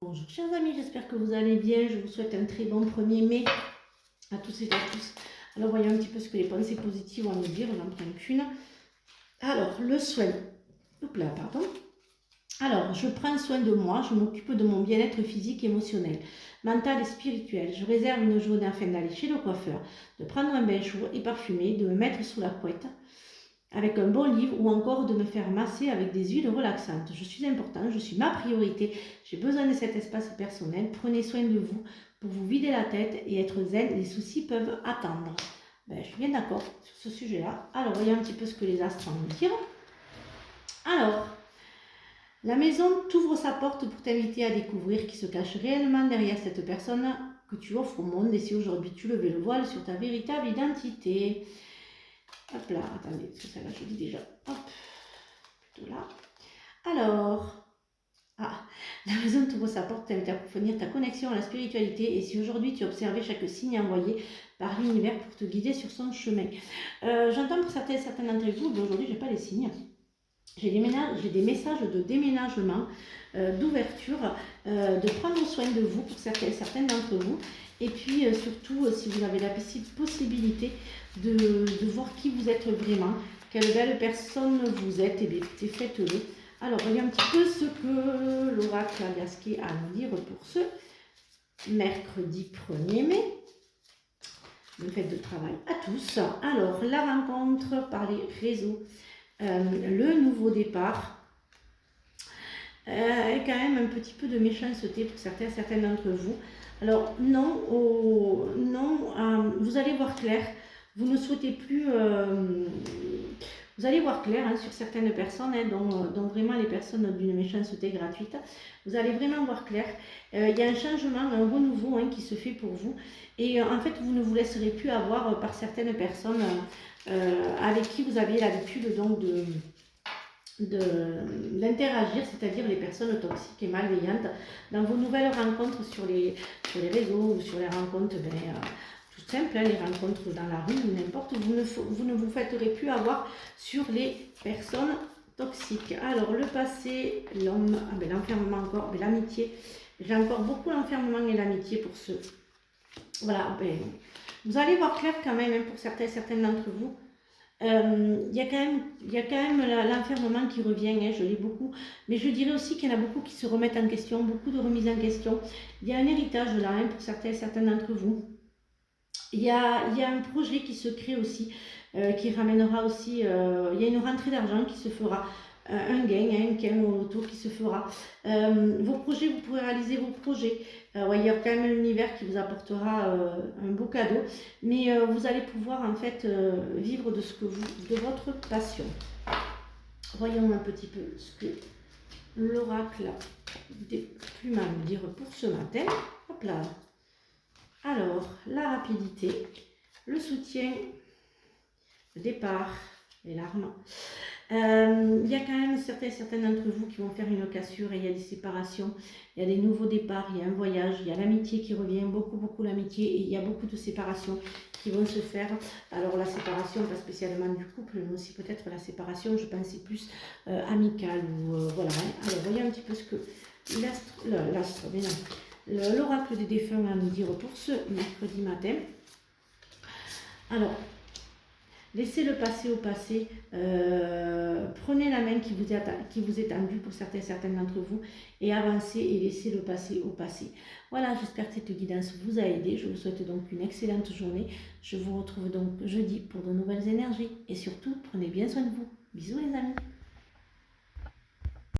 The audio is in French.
Bonjour chers amis, j'espère que vous allez bien. Je vous souhaite un très bon 1er mai à tous et à tous. Alors voyons un petit peu ce que les pensées positives vont nous dire. J'en prends qu'une. Alors le soin. Oups là, pardon. Alors je prends soin de moi, je m'occupe de mon bien-être physique, émotionnel, mental et spirituel. Je réserve une journée afin d'aller chez le coiffeur, de prendre un bain chaud et parfumé, de me mettre sous la couette avec un bon livre ou encore de me faire masser avec des huiles relaxantes. Je suis important, je suis ma priorité, j'ai besoin de cet espace personnel. Prenez soin de vous pour vous vider la tête et être zen, les soucis peuvent attendre. Ben, je suis bien d'accord sur ce sujet-là. Alors, voyons un petit peu ce que les astres vont nous dire. Alors, la maison t'ouvre sa porte pour t'inviter à découvrir qui se cache réellement derrière cette personne que tu offres au monde et si aujourd'hui tu levais le voile sur ta véritable identité. Hop là, attendez, parce que ça là je dis déjà. Hop, plutôt là. Alors, la maison t'ouvre sa porte, t'invite à approfondir ta connexion à la spiritualité et si aujourd'hui tu observais chaque signe envoyé par l'univers pour te guider sur son chemin. J'entends pour certains d'entre vous, aujourd'hui j'ai pas les signes. J'ai des messages de déménagement, d'ouverture, de prendre soin de vous pour certains d'entre vous. Et puis surtout, si vous avez la possibilité de voir qui vous êtes vraiment, quelle belle personne vous êtes, et bien écoutez, faites-le. Alors, voyons un petit peu ce que l'oracle a masqué à nous dire pour ce mercredi 1er mai. Bonne fête de travail à tous. Alors, la rencontre par les réseaux, le nouveau départ, et quand même un petit peu de méchanceté pour certains d'entre vous. Alors non, vous allez voir clair, vous ne souhaitez plus, vous allez voir clair sur certaines personnes, dont vraiment les personnes d'une méchanceté gratuite, vous allez vraiment voir clair, il y a un changement, un renouveau qui se fait pour vous, et en fait vous ne vous laisserez plus avoir par certaines personnes avec qui vous aviez l'habitude donc d'interagir, c'est-à-dire les personnes toxiques et malveillantes dans vos nouvelles rencontres sur les réseaux ou sur les rencontres tout simples, les rencontres dans la rue ou n'importe, vous ne vous faites plus avoir sur les personnes toxiques. Alors le passé, l'homme, l'enfermement encore, l'amitié, j'ai encore beaucoup l'enfermement et l'amitié pour ceux. Voilà, vous allez voir clair quand même pour certains d'entre vous. Il y a quand même l'enfermement qui revient, je l'ai beaucoup, mais je dirais aussi qu'il y en a beaucoup qui se remettent en question, beaucoup de remises en question. Il y a un héritage là pour certains d'entre vous. Il y a un projet qui se crée aussi, qui ramènera aussi, il y a une rentrée d'argent qui se fera, un gain au loto qui se fera. Vos projets, vous pourrez réaliser vos projets. Il y a quand même l'univers qui vous apportera un beau cadeau, mais vous allez pouvoir en fait vivre de votre passion. Voyons un petit peu ce que l'oracle des plumes à nous dire pour ce matin. Hop là. Alors, la rapidité, le soutien, le départ, les larmes. Il y a quand même certains d'entre vous qui vont faire une cassure et il y a des séparations, il y a des nouveaux départs, il y a un voyage, il y a l'amitié qui revient, beaucoup l'amitié et il y a beaucoup de séparations qui vont se faire. Alors la séparation, pas spécialement du couple, mais aussi peut-être la séparation, je pensais plus amicale ou voilà. Alors voyez un petit peu ce que l'oracle des défunts a à nous dire pour ce mercredi matin. Alors, laissez le passé au passé, prenez la main qui vous est tendue pour certains d'entre vous et avancez et laissez le passé au passé. Voilà, j'espère que cette guidance vous a aidé. Je vous souhaite donc une excellente journée. Je vous retrouve donc jeudi pour de nouvelles énergies et surtout, prenez bien soin de vous. Bisous les amis.